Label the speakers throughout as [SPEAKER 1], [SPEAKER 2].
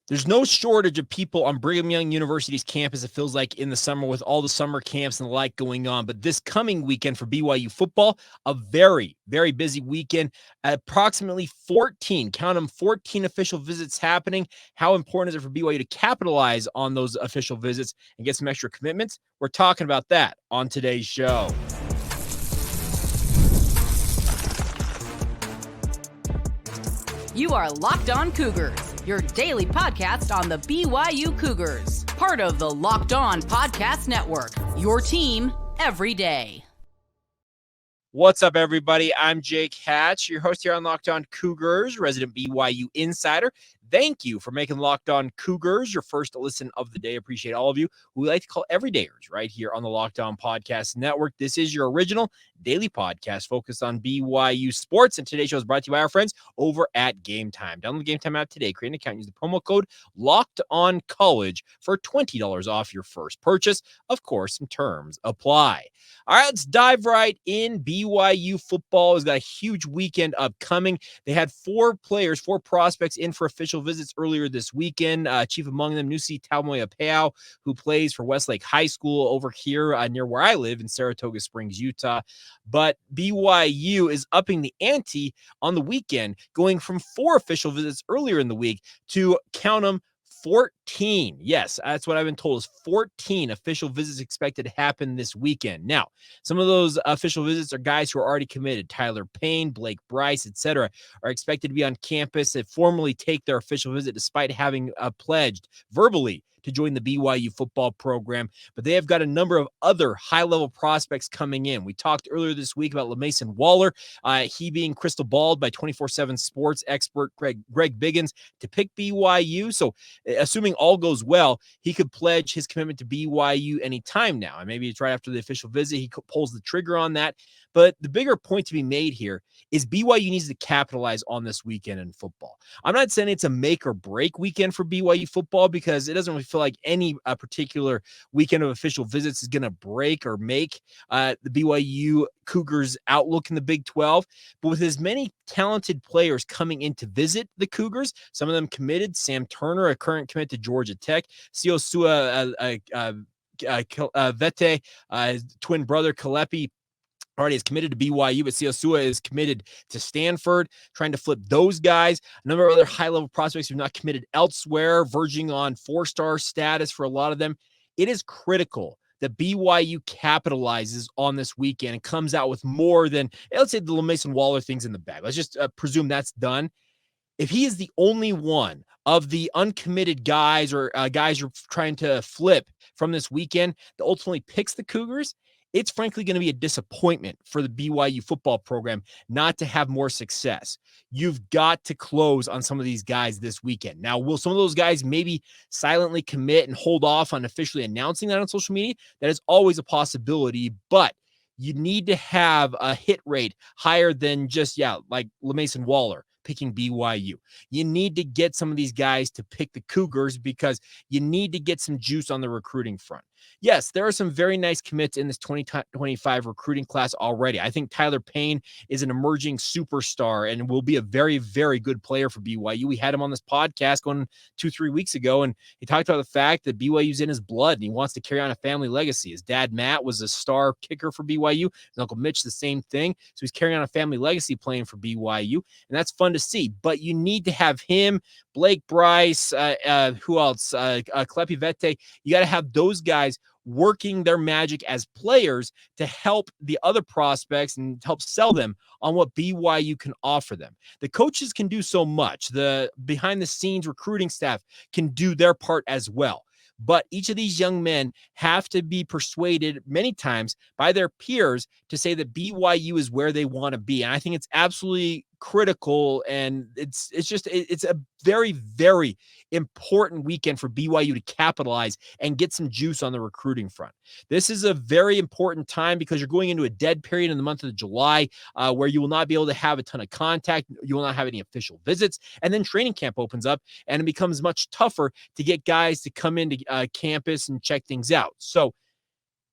[SPEAKER 1] There's no shortage of people on Brigham Young University's campus, it feels like, in the summer with all the summer camps and the like going on. But this coming weekend for BYU football, a very, very busy weekend. Approximately 14, count them, 14 official visits happening. How important is it for BYU to capitalize on those official visits and get some extra commitments? We're talking about that on today's show.
[SPEAKER 2] You are Locked On Cougars, your daily podcast on the BYU Cougars, part of the Locked On Podcast Network, your team every day.
[SPEAKER 1] What's up, everybody? I'm Jake Hatch, your host here on Locked On Cougars, resident BYU insider. Thank you for making Locked On Cougars your first listen of the day. Appreciate all of you who we like to call everydayers right here on the Locked On Podcast Network. This is your original daily podcast focused on BYU sports, and today's show is brought to you by our friends over at Game Time. Download the Game Time app today, create an account, use the promo code LOCKEDONCollege for $20 off your first purchase. Of course, some terms apply. All right, let's dive right in. BYU football has got a huge weekend upcoming. They had four prospects in for official visits earlier this weekend. Chief among them, Nusi Taumoepeau, who plays for Westlake High School over here near where I live in Saratoga Springs, Utah. But BYU is upping the ante on the weekend, going from 4 official visits earlier in the week to, count them, 14. Yes, that's what I've been told, is 14 official visits expected to happen this weekend. Now, some of those official visits are guys who are already committed. Tyler Payne, Blake Bryce, etc., are expected to be on campus and formally take their official visit despite having pledged verbally to join the BYU football program. But they have got a number of other high-level prospects coming in. We talked earlier this week about LaMason Waller, he being crystal balled by 24/7 sports expert Greg Biggins to pick BYU. So assuming all goes well, he could pledge his commitment to BYU anytime now. And maybe it's right after the official visit, he pulls the trigger on that. But the bigger point to be made here is BYU needs to capitalize on this weekend in football. I'm not saying it's a make or break weekend for BYU football, because it doesn't really feel like any particular weekend of official visits is going to break or make the BYU Cougars outlook in the Big 12. But with as many talented players coming in to visit the Cougars, some of them committed, Sam Turner, a current commit to Georgia Tech, Siosua Vete, twin brother Kalepi, already is committed to BYU, but Siosua is committed to Stanford, trying to flip those guys. A number of other high-level prospects who have not committed elsewhere, verging on 4-star status for a lot of them. It is critical that BYU capitalizes on this weekend and comes out with more than, let's say, the LaMason Waller thing's in the bag. Let's just presume that's done. If he is the only one of the uncommitted guys or guys you're trying to flip from this weekend that ultimately picks the Cougars, it's frankly going to be a disappointment for the BYU football program not to have more success. You've got to close on some of these guys this weekend. Now, will some of those guys maybe silently commit and hold off on officially announcing that on social media? That is always a possibility, but you need to have a hit rate higher than just, like LaMason Waller picking BYU. You need to get some of these guys to pick the Cougars because you need to get some juice on the recruiting front. Yes, there are some very nice commits in this 2025 recruiting class already. I think Tyler Payne is an emerging superstar and will be a very, very good player for BYU. We had him on this podcast going 2-3 weeks ago, and he talked about the fact that BYU's in his blood and he wants to carry on a family legacy. His dad, Matt, was a star kicker for BYU. His uncle Mitch, the same thing. So he's carrying on a family legacy playing for BYU, and that's fun to see. But you need to have him, Blake Bryce, who else? Kalepi Vete. You got to have those guys working their magic as players to help the other prospects and help sell them on what BYU can offer them. The coaches can do so much. The behind-the-scenes recruiting staff can do their part as well. But each of these young men have to be persuaded many times by their peers to say that BYU is where they want to be. And I think it's absolutely critical, and it's a very, very important weekend for BYU to capitalize and get some juice on the recruiting front. This is a very important time because you're going into a dead period in the month of July where you will not be able to have a ton of contact. You will not have any official visits. And then training camp opens up and it becomes much tougher to get guys to come into campus and check things out. So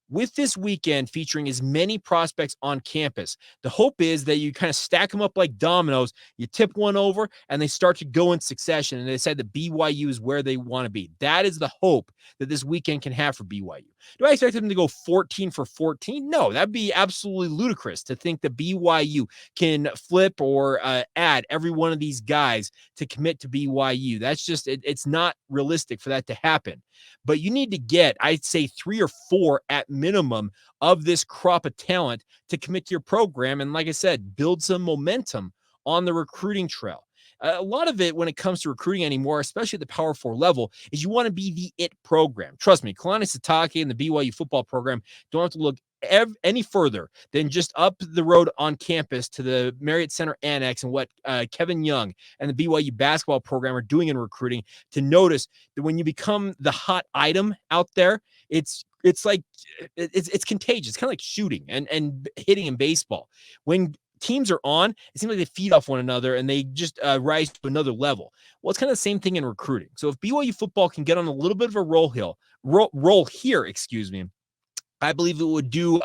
[SPEAKER 1] with this weekend featuring as many prospects on campus, the hope is that you kind of stack them up like dominoes. You tip one over and they start to go in succession. And they decide that BYU is where they want to be. That is the hope that this weekend can have for BYU. Do I expect them to go 14 for 14? No, that'd be absolutely ludicrous to think that BYU can flip or add every one of these guys to commit to BYU. That's just, it's not realistic for that to happen. But you need to get, I'd say, 3 or 4 at minimum of this crop of talent to commit to your program. And like I said, build some momentum on the recruiting trail. A lot of it when it comes to recruiting anymore, especially at the Power 4 level, is you want to be the it program. Trust me, Kalani Sitake and the BYU football program don't have to look any further than just up the road on campus to the Marriott Center Annex and what Kevin Young and the BYU basketball program are doing in recruiting to notice that when you become the hot item out there, it's like it's contagious. It's kind of like shooting and hitting in baseball. When teams are on, it seems like they feed off one another and they just rise to another level. Well, it's kind of the same thing in recruiting. So if BYU football can get on a little bit of a roll here, I believe it would do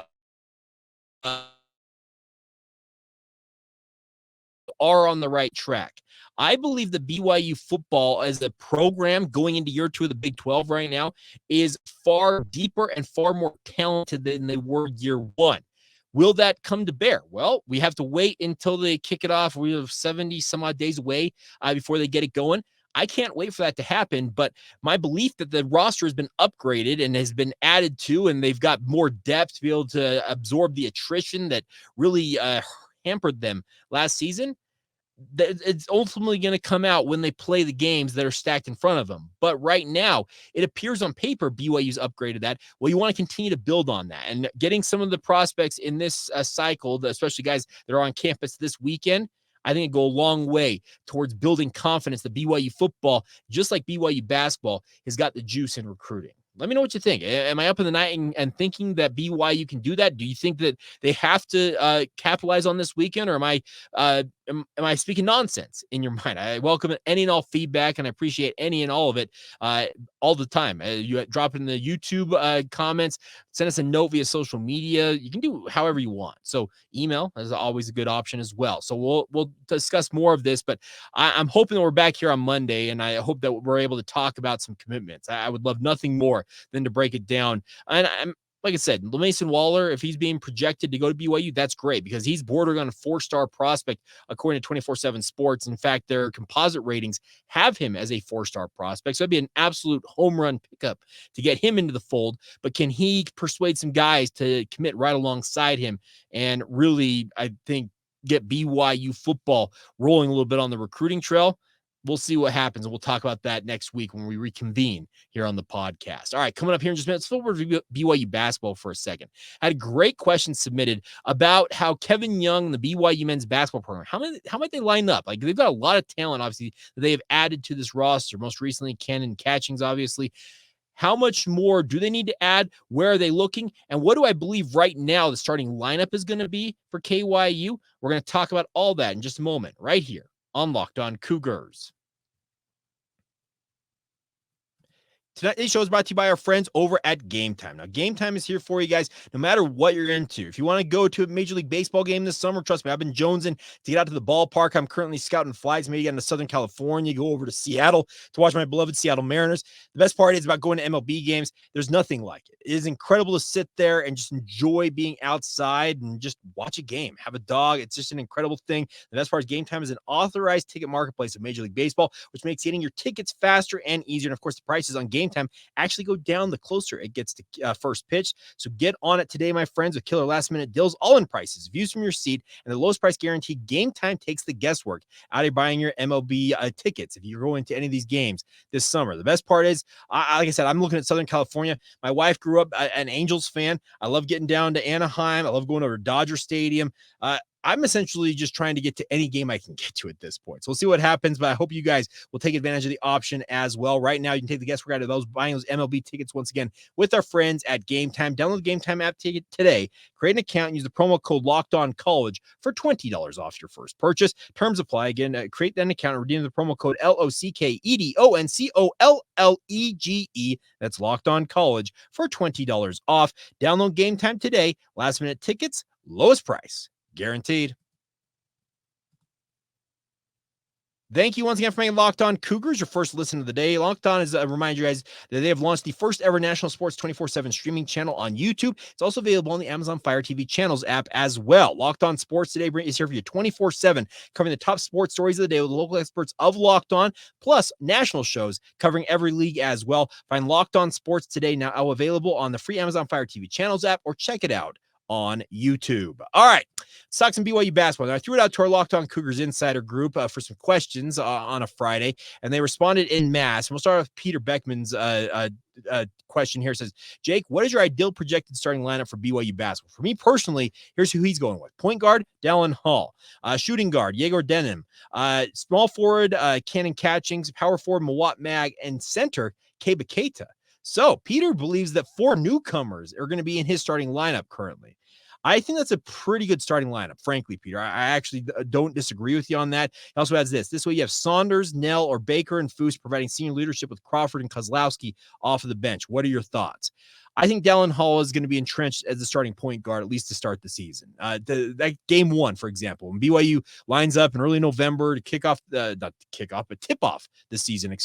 [SPEAKER 1] are on the right track. I believe the BYU football as a program going into year 2 of the Big 12 right now is far deeper and far more talented than they were year 1. Will that come to bear? Well, we have to wait until they kick it off. We have 70 some odd days away before they get it going. I can't wait for that to happen, but my belief that the roster has been upgraded and has been added to, and they've got more depth to be able to absorb the attrition that really hampered them last season, it's ultimately going to come out when they play the games that are stacked in front of them. But right now, it appears on paper BYU's upgraded that. Well, you want to continue to build on that. And getting some of the prospects in this cycle, especially guys that are on campus this weekend, I think it go a long way towards building confidence that BYU football, just like BYU basketball, has got the juice in recruiting. Let me know what you think. Am I up in the night and thinking that BYU can do that? Do you think that they have to capitalize on this weekend, or am I speaking nonsense in your mind? I welcome any and all feedback, and I appreciate any and all of it all the time. You drop in the YouTube comments, send us a note via social media. You can do however you want. So email is always a good option as well. So we'll discuss more of this, but I'm hoping that we're back here on Monday, and I hope that we're able to talk about some commitments. I would love nothing more than to break it down. And I'm like I said, Mason Waller, if he's being projected to go to BYU, that's great because he's bordering on a 4-star prospect according to 24/7 Sports. In fact, their composite ratings have him as a 4-star prospect. So it'd be an absolute home run pickup to get him into the fold. But can he persuade some guys to commit right alongside him and really, I think, get BYU football rolling a little bit on the recruiting trail? We'll see what happens, and we'll talk about that next week when we reconvene here on the podcast. All right, coming up here in just a minute, let's flip over to BYU basketball for a second. I had a great question submitted about how Kevin Young, the BYU men's basketball program, how might they line up? Like, they've got a lot of talent, obviously, that they have added to this roster. Most recently, Kanon Catchings, obviously. How much more do they need to add? Where are they looking? And what do I believe right now the starting lineup is going to be for KYU? We're going to talk about all that in just a moment, right here on Locked On Cougars. Today's show is brought to you by our friends over at Game Time. Now, Game Time is here for you guys, no matter what you're into. If you want to go to a Major League Baseball game this summer, trust me, I've been jonesing to get out to the ballpark. I'm currently scouting flights, maybe get into Southern California, go over to Seattle to watch my beloved Seattle Mariners. The best part is about going to MLB games. There's nothing like it. It is incredible to sit there and just enjoy being outside and just watch a game, have a dog. It's just an incredible thing. The best part is Game Time is an authorized ticket marketplace of Major League Baseball, which makes getting your tickets faster and easier. And of course, the prices on Game Time actually go down the closer it gets to first pitch. So get on it today, my friends, with killer last minute deals, all in prices, views from your seat, and the lowest price guarantee. Game Time takes the guesswork out of buying your MLB tickets if you're going to any of these games this summer. The best part is, like I said, I'm looking at Southern California. My wife grew up an Angels fan. I love getting down to Anaheim. I love going over to Dodger Stadium. I'm essentially just trying to get to any game I can get to at this point. So we'll see what happens, but I hope you guys will take advantage of the option as well. Right now, you can take the guesswork out of those buying those MLB tickets once again with our friends at Game Time. Download the Game Time app ticket today. Create an account and use the promo code LOCKEDONCollege for $20 off your first purchase. Terms apply. Again, create that account and redeem the promo code LOCKEDONCOLLEGE. That's Locked On College for $20 off. Download Game Time today. Last minute tickets, lowest price guaranteed. Thank you once again for making Locked On Cougars your first listen of the day. Locked On is remind you guys that they have launched the first ever national sports 24/7 streaming channel on YouTube. It's also available on the Amazon Fire TV channels app as well. Locked On Sports Today is here for you 24/7, covering the top sports stories of the day with the local experts of Locked On, plus national shows covering every league as well. Find Locked On Sports Today now available on the free Amazon Fire TV channels app, or check it out on YouTube. All right, let's talk some BYU basketball. Now, I threw it out to our Locked On Cougars Insider group for some questions on a Friday, and they responded in mass. And we'll start with Peter Beckman's question here. It says, Jake, what is your ideal projected starting lineup for BYU basketball? For me personally, here's who he's going with. Point guard, Dallin Hall. Shooting guard, Egor Demin. Small forward, Kanon Catchings. Power forward, Mawat Mag. And center, Keba Keita. So Peter believes that 4 newcomers are going to be in his starting lineup currently. I think that's a pretty good starting lineup, frankly, Peter. I actually don't disagree with you on that. He also adds this. This way you have Saunders, Nell, or Baker and Foose providing senior leadership with Crawford and Kozlowski off of the bench. What are your thoughts? I think Dallin Hall is going to be entrenched as the starting point guard, at least to start the season. That game 1, for example, when BYU lines up in early November to tip off the season,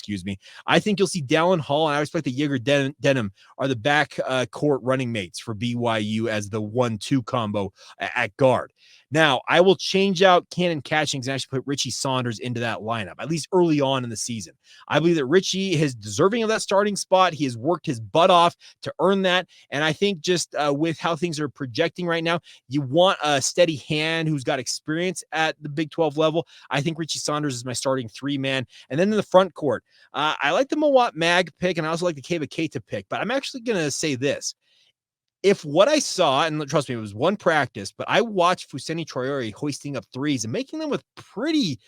[SPEAKER 1] I think you'll see Dallin Hall, and I expect that Egor Demin are the back court running mates for BYU as the 1-2 combo at guard. Now, I will change out Kanon Catchings and actually put Richie Saunders into that lineup, at least early on in the season. I believe that Richie is deserving of that starting spot. He has worked his butt off to earn that. And I think just with how things are projecting right now, you want a steady hand who's got experience at the Big 12 level. I think Richie Saunders is my starting 3-man. And then in the front court, I like the Mawat Mag pick, and I also like the Keba Keita pick. But I'm actually going to say this. If what I saw, and trust me, it was one practice, but I watched Fousseyni Traore hoisting up threes and making them with pretty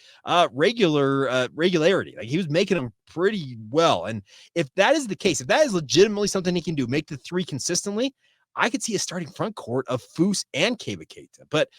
[SPEAKER 1] regularity. Like, he was making them pretty well. And if that is the case, if that is legitimately something he can do, make the 3 consistently, I could see a starting front court of Foose and Keba Keita. But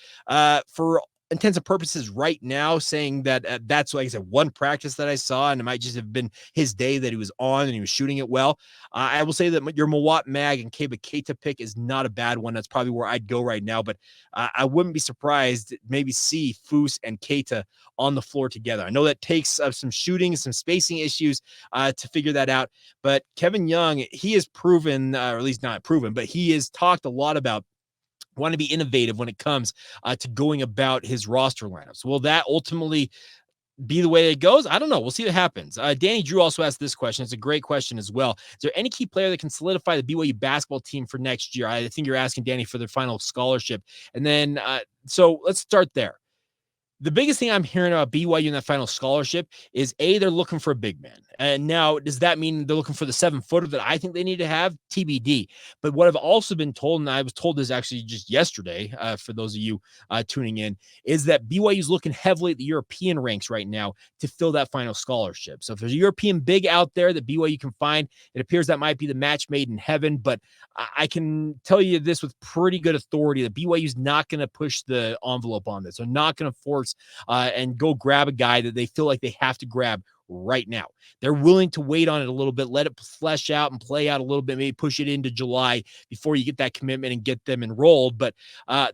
[SPEAKER 1] for intents and purposes right now, saying that that's, like I said, one practice that I saw, and it might just have been his day that he was on and he was shooting it well. I will say that your Mawat Mag and Keba Keita pick is not a bad one. That's probably where I'd go right now, but I wouldn't be surprised to maybe see Foose and Keita on the floor together. I know that takes some shooting, some spacing issues to figure that out, but Kevin Young, he has proven, or at least not proven, but he has talked a lot about want to be innovative when it comes to going about his roster lineups. Will that ultimately be the way it goes? I don't know. We'll see what happens. Danny Drew also asked this question. It's a great question as well. Is there any key player that can solidify the BYU basketball team for next year? I think you're asking Danny for their final scholarship. And then, so let's start there. The biggest thing I'm hearing about BYU in that final scholarship is they're looking for a big man. And now, does that mean they're looking for the 7-footer that I think they need to have? TBD. But what I've also been told, and I was told this actually just yesterday, for those of you tuning in, is that BYU is looking heavily at the European ranks right now to fill that final scholarship. So if there's a European big out there that BYU can find, it appears that might be the match made in heaven. But I can tell you this with pretty good authority, that BYU is not going to push the envelope on this. They're not going to force and go grab a guy that they feel like they have to grab right now. They're willing to wait on it a little bit, let it flesh out and play out a little bit, maybe push it into July before you get that commitment and get them enrolled. But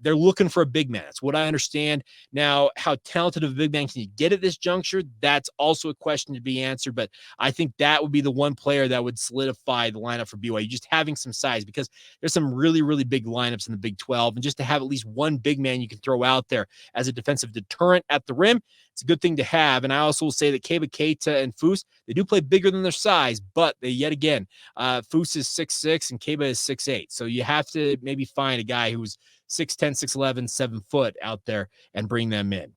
[SPEAKER 1] they're looking for a big man. That's what I understand. Now, how talented of a big man can you get at this juncture? That's also a question to be answered. But I think that would be the one player that would solidify the lineup for BYU, just having some size, because there's some really, really big lineups in the Big 12. And just to have at least one big man you can throw out there as a defensive deterrent at the rim, it's a good thing to have. And I also will say that Keba Keita and Foose, they do play bigger than their size, but they, yet again, Foose is 6'6" and Keba is 6'8". So you have to maybe find a guy who's 6'10", 6'11", 7 foot out there and bring them in.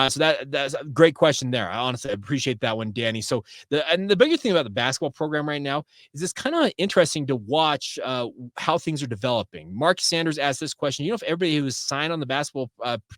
[SPEAKER 1] So that's a great question there. I honestly appreciate that one, Danny. So the bigger thing about the basketball program right now is it's kind of interesting to watch how things are developing. Mark Sanders asked this question. You know, if everybody who was signed on the basketball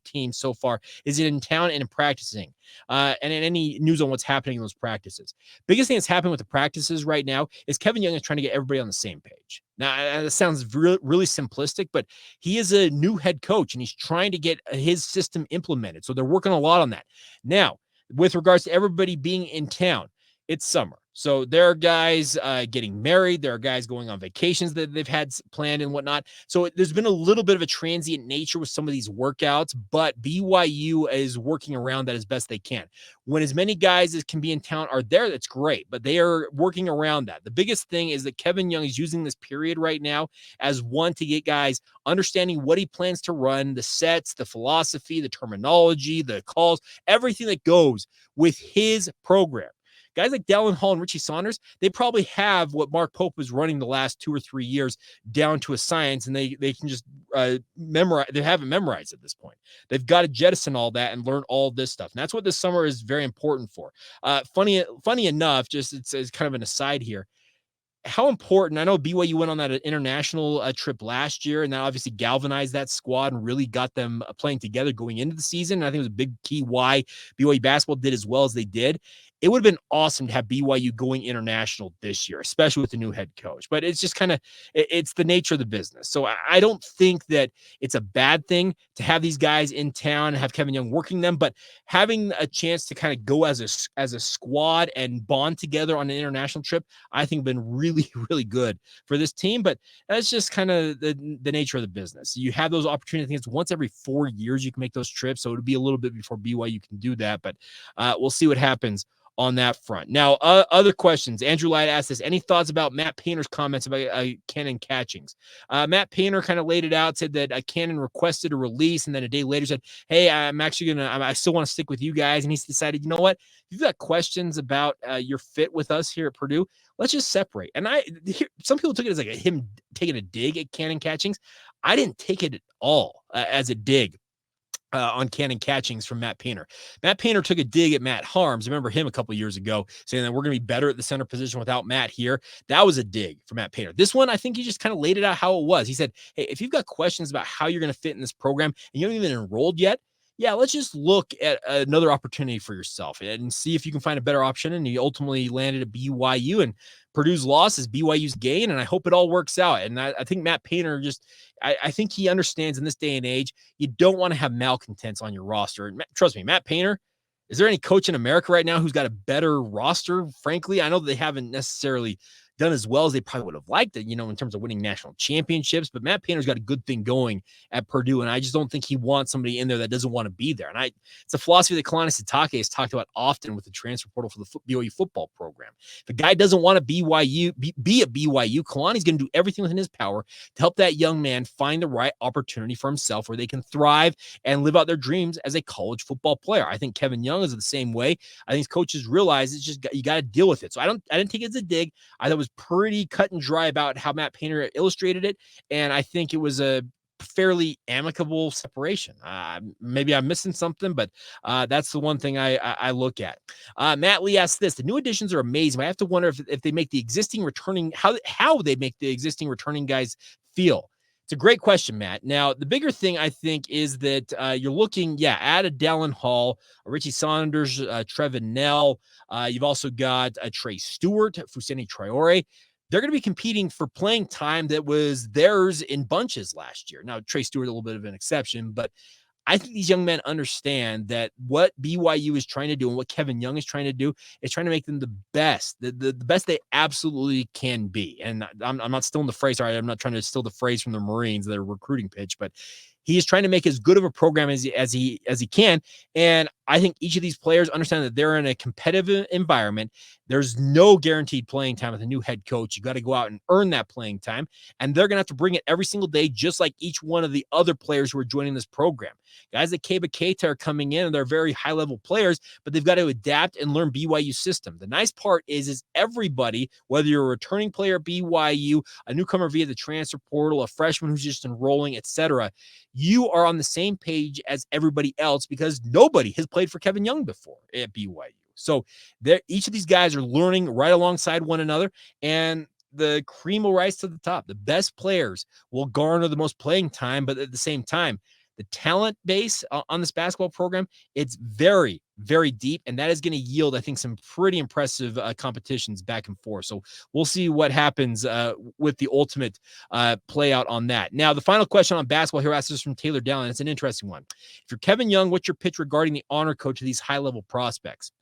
[SPEAKER 1] team so far is in town and practicing, and in any news on what's happening in those practices. Biggest thing that's happening with the practices right now is Kevin Young is trying to get everybody on the same page. Now, that sounds really simplistic, but he is a new head coach and he's trying to get his system implemented. So they're working a lot on that. Now, with regards to everybody being in town, it's summer. So there are guys getting married. There are guys going on vacations that they've had planned and whatnot. So there's been a little bit of a transient nature with some of these workouts, but BYU is working around that as best they can. When as many guys as can be in town are there, that's great, but they are working around that. The biggest thing is that Kevin Young is using this period right now as one to get guys understanding what he plans to run, the sets, the philosophy, the terminology, the calls, everything that goes with his program. Guys like Dallin Hall and Richie Saunders, they probably have what Mark Pope was running the last 2 or 3 years down to a science, and they can just memorize. They haven't memorized at this point. They've got to jettison all that and learn all this stuff. And that's what this summer is very important for. Funny enough, just it's kind of an aside here. How important, I know BYU went on that international trip last year, and that obviously galvanized that squad and really got them playing together going into the season. And I think it was a big key why BYU basketball did as well as they did. It would have been awesome to have BYU going international this year, especially with the new head coach. But it's just kind of, it's the nature of the business. So I don't think that it's a bad thing to have these guys in town and have Kevin Young working them, but having a chance to kind of go as a squad and bond together on an international trip, I think been really, really good for this team. But that's just kind of the nature of the business. You have those opportunities. I think it's once every 4 years you can make those trips. So it'll be a little bit before BYU can do that, but we'll see what happens on that front. Now, other questions. Andrew Light asked this. Any thoughts about Matt Painter's comments about Kanon catchings? Matt Painter kind of laid it out, said that Kanon requested a release, and then a day later said, hey, I still want to stick with you guys. And he's decided, you know what? If you've got questions about your fit with us here at Purdue, let's just separate. And some people took it as like him taking a dig at Kanon catchings. I didn't take it at all as a dig. On Kanon catchings from Matt Painter. Matt Painter took a dig at Matt Harms. Remember him a couple years ago saying that we're going to be better at the center position without Matt here. That was a dig for Matt Painter. This one, I think he just kind of laid it out how it was. He said, hey, if you've got questions about how you're going to fit in this program and you haven't even enrolled yet, yeah, let's just look at another opportunity for yourself and see if you can find a better option. And he ultimately landed at BYU, and Purdue's loss is BYU's gain, and I hope it all works out. And I think Matt Painter I think he understands in this day and age, you don't want to have malcontents on your roster. And trust me, Matt Painter, is there any coach in America right now who's got a better roster? Frankly, I know that they haven't necessarily done as well as they probably would have liked it, in terms of winning national championships. But Matt Painter's got a good thing going at Purdue, and I just don't think he wants somebody in there that doesn't want to be there. And it's a philosophy that Kalani Sitake has talked about often with the transfer portal for the BYU football program. If a guy doesn't want to be at BYU, Kalani's going to do everything within his power to help that young man find the right opportunity for himself where they can thrive and live out their dreams as a college football player. I think Kevin Young is the same way. I think coaches realize it's just you got to deal with it. So I didn't take it as a dig. I thought it was pretty cut and dry about how Matt Painter illustrated it, and I think it was a fairly amicable separation. Maybe I'm missing something, but that's the one thing I look at. Matt Lee asked this: the new additions are amazing. I have to wonder if they make the existing returning how they make the existing returning guys feel. It's a great question, Matt. Now, the bigger thing I think is that you're looking, at a Dallin Hall, a Richie Saunders, Trevin Nell. You've also got a Trey Stewart, Fousseyni Traore. They're going to be competing for playing time that was theirs in bunches last year. Now, Trey Stewart, a little bit of an exception, but I think these young men understand that what BYU is trying to do and what Kevin Young is trying to do is trying to make them the best, the best they absolutely can be. And I'm not stealing the phrase. All right, I'm not trying to steal the phrase from the Marines, their recruiting pitch, but he is trying to make as good of a program as he can. And I think each of these players understand that they're in a competitive environment. There's no guaranteed playing time with a new head coach. You got to go out and earn that playing time, and they're going to have to bring it every single day, just like each one of the other players who are joining this program. Guys like Keba Keita are coming in, and they're very high-level players, but they've got to adapt and learn BYU system. The nice part is everybody, whether you're a returning player at BYU, a newcomer via the transfer portal, a freshman who's just enrolling, etc., you are on the same page as everybody else because nobody has played for Kevin Young before at BYU. So each of these guys are learning right alongside one another, and the cream will rise to the top. The best players will garner the most playing time, but at the same time, the talent base on this basketball program, it's very, very deep, and that is going to yield, I think, some pretty impressive competitions back and forth. So we'll see what happens with the ultimate play out on that. Now, the final question on basketball here asks us from Taylor Dallin. It's an interesting one. If you're Kevin Young, what's your pitch regarding the honor code to these high-level prospects?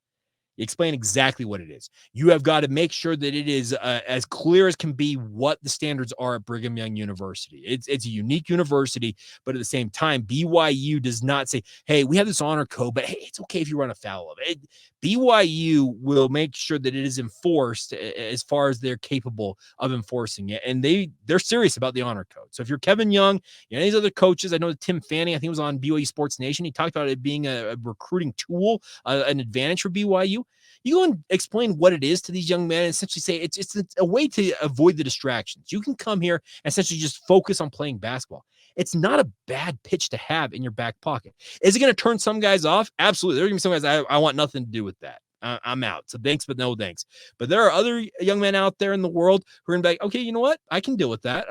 [SPEAKER 1] You explain exactly what it is. You have got to make sure that it is as clear as can be what the standards are at Brigham Young University. It's a unique university, but at the same time, BYU does not say, hey, we have this honor code, but hey, it's okay if you run afoul of it. BYU will make sure that it is enforced as far as they're capable of enforcing it, and they're serious about the honor code. So if you're Kevin Young, these other coaches, I know Tim Fanning, I think it was on BYU Sports Nation, he talked about it being a recruiting tool, an advantage for BYU. You go and explain what it is to these young men and essentially say it's a way to avoid the distractions. You can come here and essentially just focus on playing basketball. It's not a bad pitch to have in your back pocket. Is it going to turn some guys off? Absolutely. There are going to be some guys, I want nothing to do with that. I'm out. So thanks, but no thanks. But there are other young men out there in the world who are going to be like, okay, you know what? I can deal with that.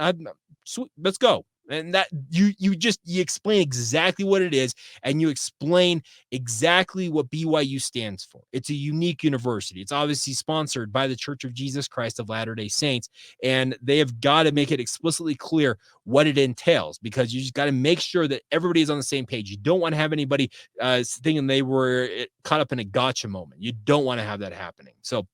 [SPEAKER 1] Let's go. And that you explain exactly what it is, and you explain exactly what BYU stands for. It's a unique university. It's obviously sponsored by the Church of Jesus Christ of Latter-day Saints, and they have got to make it explicitly clear what it entails, because you just got to make sure that everybody is on the same page. You don't want to have anybody thinking they were caught up in a gotcha moment. You don't want to have that happening. So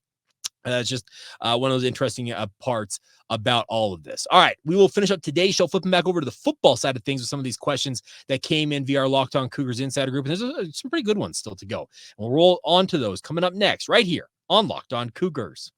[SPEAKER 1] that's just one of those interesting parts about all of this. All right, we will finish up today's show, flipping back over to the football side of things with some of these questions that came in via our Locked On Cougars Insider Group. And there's some pretty good ones still to go. And we'll roll on to those coming up next, right here on Locked On Cougars.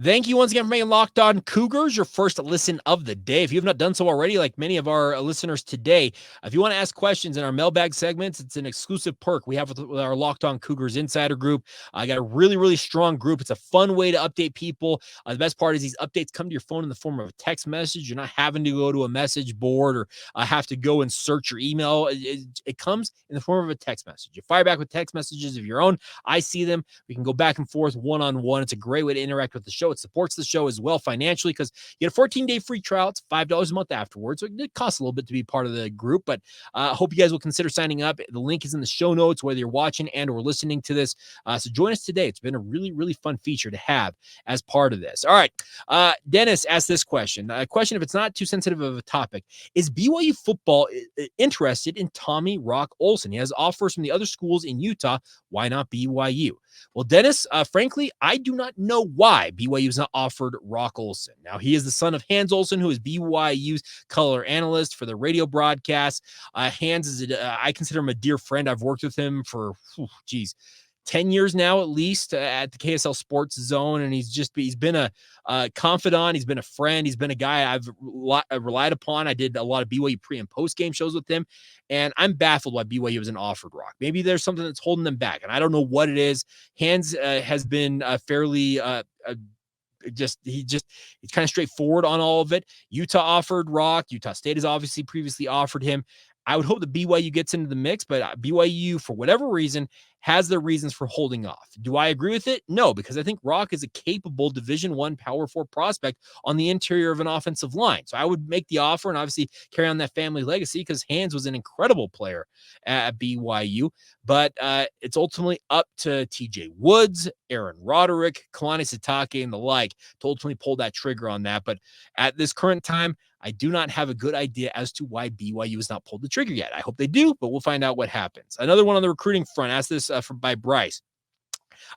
[SPEAKER 1] Thank you once again for making Locked On Cougars your first listen of the day. If you have not done so already, like many of our listeners today, if you want to ask questions in our mailbag segments, it's an exclusive perk we have with our Locked On Cougars Insider Group. I got a really, really strong group. It's a fun way to update people. The best part is these updates come to your phone in the form of a text message. You're not having to go to a message board or have to go and search your email. It comes in the form of a text message. You fire back with text messages of your own. I see them. We can go back and forth one-on-one. It's a great way to interact with the show. It supports the show as well financially because you get a 14-day free trial. It's $5 a month afterwards. So it costs a little bit to be part of the group, but I hope you guys will consider signing up. The link is in the show notes, whether you're watching and or listening to this. So join us today. It's been a really, really fun feature to have as part of this. All right. Dennis asked this question. A question, if it's not too sensitive of a topic, is BYU football interested in Tommy Rock Olsen? He has offers from the other schools in Utah. Why not BYU? Well, Dennis, frankly, I do not know why BYU has not offered Rock Olsen. Now, he is the son of Hans Olsen, who is BYU's color analyst for the radio broadcast. Hans is, I consider him a dear friend. I've worked with him for, 10 years now, at least, at the KSL Sports Zone. And he's been a confidant. He's been a friend. He's been a guy I've relied upon. I did a lot of BYU pre and post game shows with him. And I'm baffled why BYU hasn't offered Rock. Maybe there's something that's holding them back. And I don't know what it is. Hans has been fairly he's kind of straightforward on all of it. Utah offered Rock. Utah State has obviously previously offered him. I would hope that BYU gets into the mix, but BYU, for whatever reason, has their reasons for holding off. Do I agree with it? No, because I think Rock is a capable Division I Power 4 prospect on the interior of an offensive line. So I would make the offer and obviously carry on that family legacy because Hans was an incredible player at BYU. But it's ultimately up to TJ Woods, Aaron Roderick, Kalani Sitake, and the like to ultimately pull that trigger on that. But at this current time, I do not have a good idea as to why BYU has not pulled the trigger yet. I hope they do, but we'll find out what happens. Another one on the recruiting front, asked this by Bryce.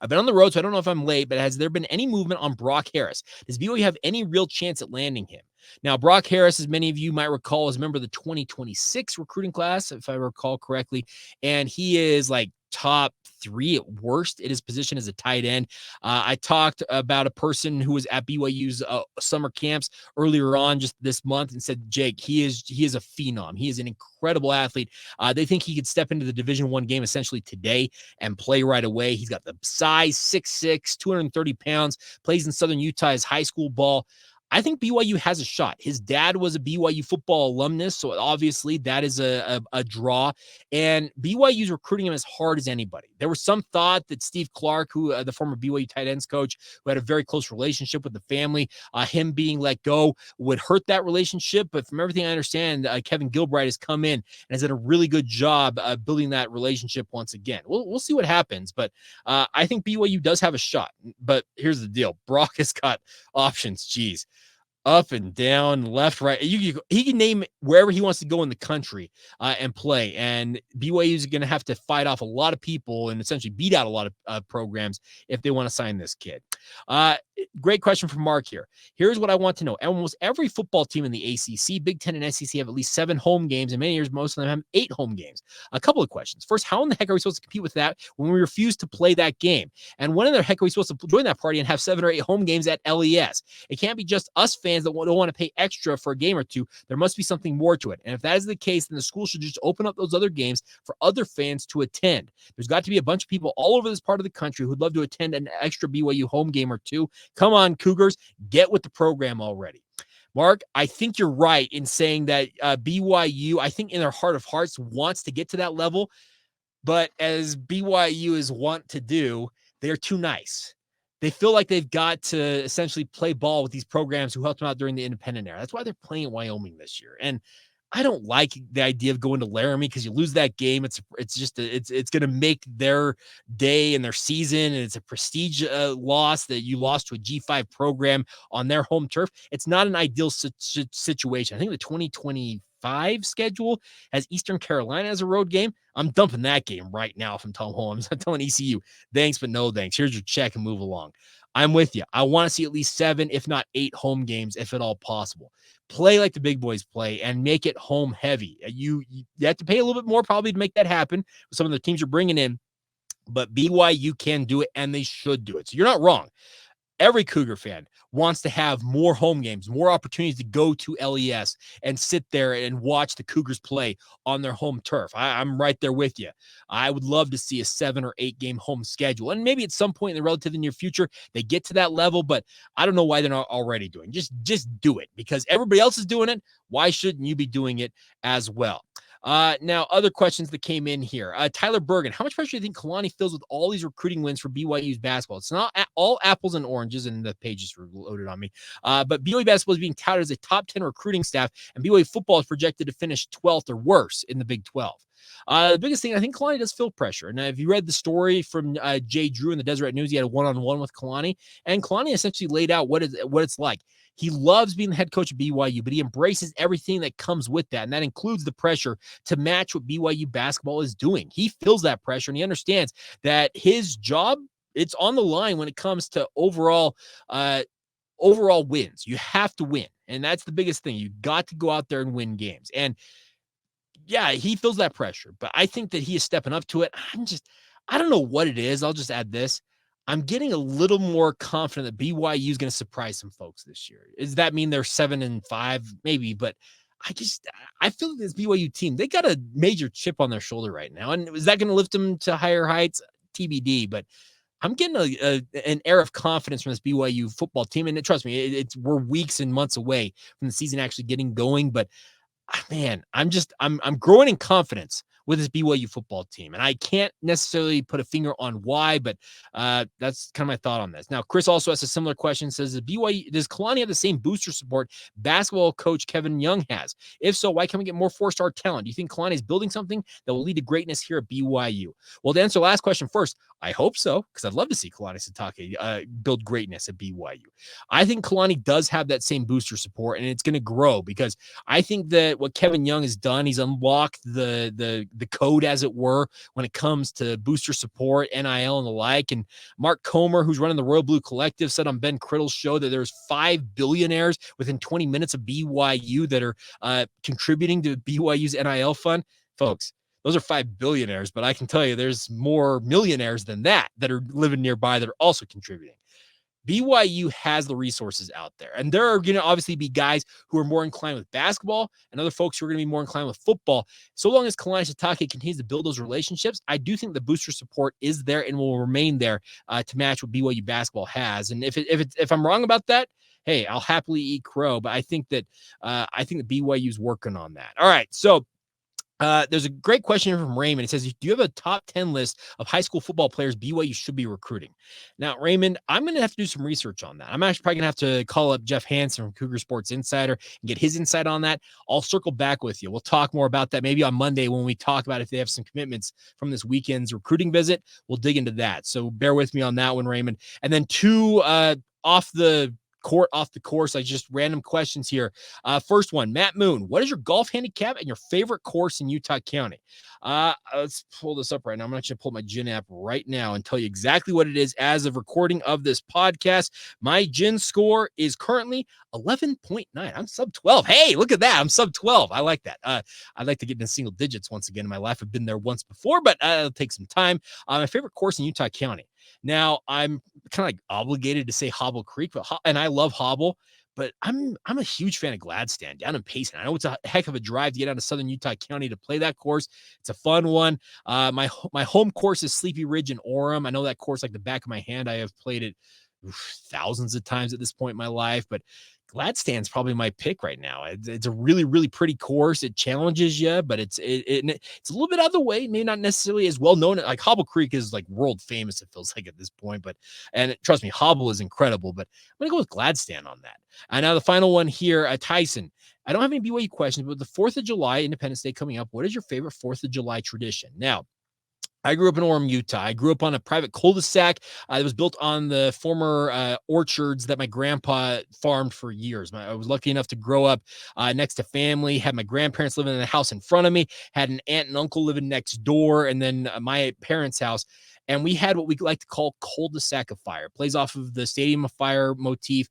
[SPEAKER 1] I've been on the road, so I don't know if I'm late, but has there been any movement on Brock Harris? Does BYU have any real chance at landing him? Now, Brock Harris, as many of you might recall, is a member of the 2026 recruiting class, if I recall correctly, and he is like top 3 at worst at his position as a tight end. I talked about a person who was at BYU's summer camps earlier on just this month and said, Jake, he is a phenom. He is an incredible athlete. They think he could step into the Division I game essentially today and play right away. He's got the size, 6'6", 230 pounds, plays in Southern Utah's high school ball. I think BYU has a shot. His dad was a BYU football alumnus, so obviously that is a draw. And BYU's recruiting him as hard as anybody. There was some thought that Steve Clark, who the former BYU tight ends coach, who had a very close relationship with the family, him being let go would hurt that relationship. But from everything I understand, Kevin Gilbride has come in and has done a really good job building that relationship once again. We'll see what happens, but I think BYU does have a shot. But here's the deal: Brock has got options. Geez. Up and down, left, right. He can name wherever he wants to go in the country and play. And BYU is going to have to fight off a lot of people and essentially beat out a lot of programs if they want to sign this kid. Great question from Mark here. Here's what I want to know. Almost every football team in the ACC, Big Ten, and SEC have at least 7 home games. In many years, most of them have 8 home games. A couple of questions. First, how in the heck are we supposed to compete with that when we refuse to play that game? And when in the heck are we supposed to join that party and have 7 or 8 home games at LES? It can't be just us fans that don't want to pay extra for a game or two. There must be something more to it. And if that is the case, then the school should just open up those other games for other fans to attend. There's got to be a bunch of people all over this part of the country who'd love to attend an extra BYU home game or two. Come on, Cougars, get with the program already. Mark, I think you're right in saying that BYU, I think in their heart of hearts, wants to get to that level. But as BYU is wont to do, they're too nice. They feel like they've got to essentially play ball with these programs who helped them out during the independent era. That's why they're playing at Wyoming this year. And I don't like the idea of going to Laramie because you lose that game. It's going to make their day and their season, and it's a prestige loss that you lost to a G5 program on their home turf. It's not an ideal situation. I think the 2025 schedule has Eastern Carolina as a road game. I'm dumping that game right now from Tom Holmoe. I'm telling ECU, thanks, but no thanks. Here's your check and move along. I'm with you. I want to see at least 7, if not 8 home games, if at all possible. Play like the big boys play and make it home heavy. You have to pay a little bit more probably to make that happen with some of the teams you're bringing in, but BYU can do it and they should do it. So you're not wrong. Every Cougar fan wants to have more home games, more opportunities to go to LES and sit there and watch the Cougars play on their home turf. I'm right there with you. I would love to see a 7 or 8 game home schedule. And maybe at some point in the relatively near future, they get to that level, but I don't know why they're not already doing it. Just do it because everybody else is doing it. Why shouldn't you be doing it as well? Now, other questions that came in here. Tyler Bergen, how much pressure do you think Kalani feels with all these recruiting wins for BYU's basketball? It's not all apples and oranges, and the pages were loaded on me. But BYU basketball is being touted as a top 10 recruiting staff, and BYU football is projected to finish 12th or worse in the Big 12. The biggest thing, I think Kalani does feel pressure. And if you read the story from Jay Drew in the Deseret News, he had a one-on-one with Kalani, and Kalani essentially laid out what it's like. He loves being the head coach of BYU, but he embraces everything that comes with that, and that includes the pressure to match what BYU basketball is doing. He feels that pressure, and he understands that his job, it's on the line when it comes to overall wins. You have to win, and that's the biggest thing. You got to go out there and win games. And yeah, he feels that pressure, but I think that he is stepping up to it. I don't know what it is. I'll just add this. I'm getting a little more confident that BYU is going to surprise some folks this year. Does that mean they're 7-5? Maybe, but I feel like this BYU team, they got a major chip on their shoulder right now. And is that going to lift them to higher heights? TBD, but I'm getting an air of confidence from this BYU football team. And trust me, we're weeks and months away from the season actually getting going, but man, I'm growing in confidence with this BYU football team. And I can't necessarily put a finger on why, but that's kind of my thought on this. Now, Chris also has a similar question, says, does Kalani have the same booster support basketball coach Kevin Young has? If so, why can't we get more 4-star talent? Do you think Kalani is building something that will lead to greatness here at BYU? Well, to answer the last question first, I hope so, because I'd love to see Kalani Sitake build greatness at BYU. I think Kalani does have that same booster support, and it's going to grow because I think that what Kevin Young has done, he's unlocked the the code, as it were, when it comes to booster support, NIL, and the like. And Mark Comer, who's running the Royal Blue Collective, said on Ben Criddle's show that there's 5 billionaires within 20 minutes of BYU that are contributing to BYU's NIL fund. Folks, those are 5 billionaires, but I can tell you there's more millionaires than that are living nearby that are also contributing. BYU has the resources out there, and there are going to obviously be guys who are more inclined with basketball and other folks who are going to be more inclined with football. So long as Kalani Sitake continues to build those relationships, I do think the booster support is there and will remain there to match what BYU basketball has. And if I'm wrong about that, hey, I'll happily eat crow. But I think that BYU is working on that. All right, so. There's a great question here from Raymond. It says, do you have a top 10 list of high school football players BYU should be recruiting? Now, Raymond, I'm going to have to do some research on that. I'm actually probably going to have to call up Jeff Hansen from Cougar Sports Insider and get his insight on that. I'll circle back with you. We'll talk more about that maybe on Monday when we talk about if they have some commitments from this weekend's recruiting visit. We'll dig into that. So bear with me on that one, Raymond. And then two off the course, like just random questions here. First one, Matt Moon, what is your golf handicap and your favorite course in Utah County? Let's pull this up right now. I'm actually pull my Gin app right now and tell you exactly what it is as of recording of this podcast. My Gin score is currently 11.9. I'm sub 12. Hey, look at that. I'm sub 12. I like that. I'd like to get in single digits once again in my life. I've been there once before, but it'll take some time. My favorite course in Utah County. Now, I'm kind of like obligated to say Hobble Creek, and I love Hobble, but I'm a huge fan of Gladstone down in Payson. I know it's a heck of a drive to get out of southern Utah County to play that course. It's a fun one. My home course is Sleepy Ridge in Orem. I know that course like the back of my hand. I have played it thousands of times at this point in my life, but Gladstone's probably my pick right now. It's a really, really pretty course. It challenges you, but it's a little bit out of the way. Maybe not necessarily as well known. Like Hobble Creek is like world famous, it feels like at this point. Trust me, Hobble is incredible. But I'm gonna go with Gladstone on that. And now the final one here, Tyson. I don't have any BYU questions, but the 4th of July, Independence Day coming up. What is your favorite 4th of July tradition? Now, I grew up in Orem, Utah. I grew up on a private cul-de-sac that was built on the former orchards that my grandpa farmed for years. I was lucky enough to grow up next to family, had my grandparents living in the house in front of me, had an aunt and uncle living next door, and then my parents' house. And we had what we like to call cul-de-sac of fire. It plays off of the Stadium of Fire motif.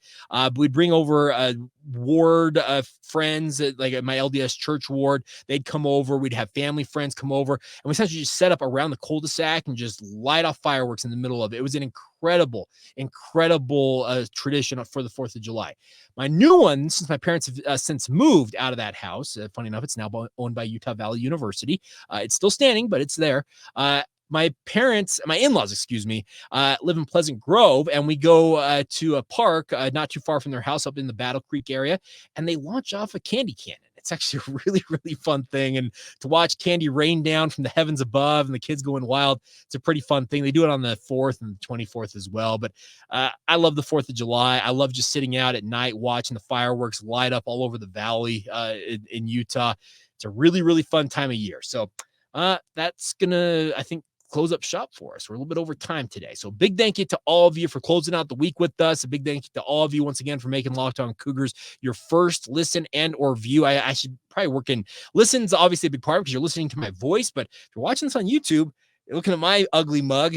[SPEAKER 1] We'd bring over ward friends, like at my LDS church ward. They'd come over. We'd have family friends come over. And we essentially just set up around the cul-de-sac and just light off fireworks in the middle of it. It was an incredible tradition for the 4th of July. My new one, since my parents have since moved out of that house, funny enough, it's now owned by Utah Valley University. It's still standing, but it's there. My in-laws, live in Pleasant Grove, and we go to a park not too far from their house up in the Battle Creek area, and they launch off a candy cannon. It's actually a really, really fun thing. And to watch candy rain down from the heavens above and the kids going wild, it's a pretty fun thing. They do it on the 4th and the 24th as well. But I love the 4th of July. I love just sitting out at night watching the fireworks light up all over the valley in Utah. It's a really, really fun time of year. So that's going to, I think, close up shop for us. We're a little bit over time today. So big thank you to all of you for closing out the week with us. A big thank you to all of you once again for making Locked On Cougars your first listen and or view. I should probably work in listen's obviously a big part because you're listening to my voice, but if you're watching this on YouTube, you're looking at my ugly mug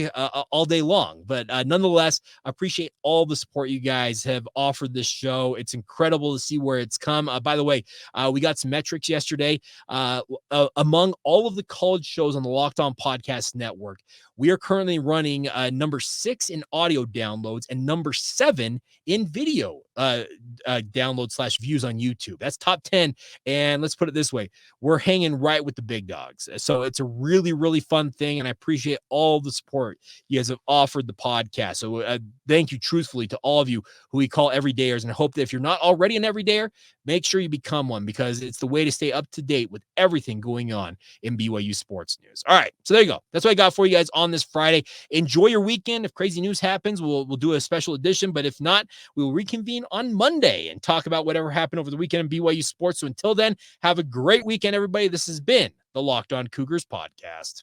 [SPEAKER 1] all day long. But nonetheless, I appreciate all the support you guys have offered this show. It's incredible to see where it's come. By the way, we got some metrics yesterday. Among all of the college shows on the Locked On Podcast Network, we are currently running number 6 in audio downloads and number 7 in video download / views on YouTube. That's top 10. And let's put it this way, we're hanging right with the big dogs. So it's a really, really fun thing. And I appreciate all the support you guys have offered the podcast. So thank you truthfully to all of you who we call everydayers. And I hope that if you're not already an everydayer, make sure you become one because it's the way to stay up to date with everything going on in BYU sports news. All right. So there you go. That's what I got for you guys on this Friday. Enjoy your weekend. If crazy news happens, we'll do a special edition. But if not, we will reconvene on Monday and talk about whatever happened over the weekend in BYU sports. So until then, have a great weekend, everybody. This has been the Locked On Cougars podcast.